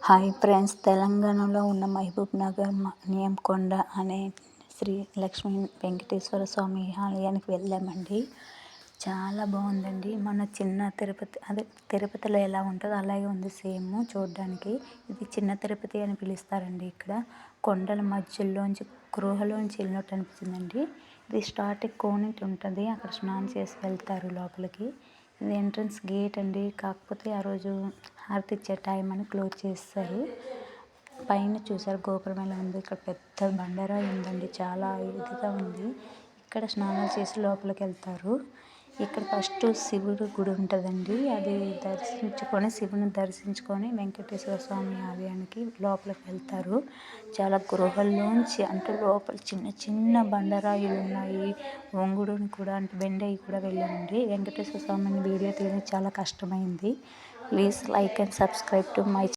Hi friends, తెలంగాణలో ఉన్న మహబూబ్ నగర్ నియంకొండ అనే శ్రీ లక్ష్మీ వెంకటేశ్వర స్వామి ఆలయానికి వెళ్ళామండి. చాలా బాగుందండి. మన చిన్న తిరుపతి, అదే తిరుపతిలో ఎలా ఉంటుందో అలాగే ఉంది సేమ్ చూడడానికి. ఇది చిన్న తిరుపతి అని పిలుస్తారండి. ఇక్కడ కొండల మధ్యలోంచి గృహలోంచి వెళ్ళినట్టు అనిపించిందండి. ఇది స్టార్టింగ్ కోనేటి ఉంటుంది, అక్కడ స్నానం చేసి వెళ్తారు లోపలికి. ఇది ఎంట్రన్స్ గేట్ అండి. కాకపోతే ఆ రోజు హారతి ఇచ్చే టైం అని క్లోజ్ చేస్తారు. పైన చూసారు గోపురం ఎలా ఉంది. ఇక్కడ పెద్ద బండరాయి ఉందండి, చాలా ఇదిగా ఉంది. ఇక్కడ స్నానాలు చేసి లోపలికి వెళ్తారు. ఇక్కడ ఫస్ట్ శివుడు గుడి ఉంటుందండి. అది దర్శించుకొని, శివుని దర్శించుకొని వెంకటేశ్వర స్వామి ఆలయానికి లోపలికి వెళ్తారు. చాలా గృహల్లోంచి, అంటే లోపల చిన్న చిన్న బండరాయిలు ఉన్నాయి. వంగుడుని కూడా, అంటే బెండయి కూడా వెళ్ళామండి. వెంకటేశ్వర స్వామిని వీడియో తీయడం చాలా కష్టమైంది. Please like and subscribe to my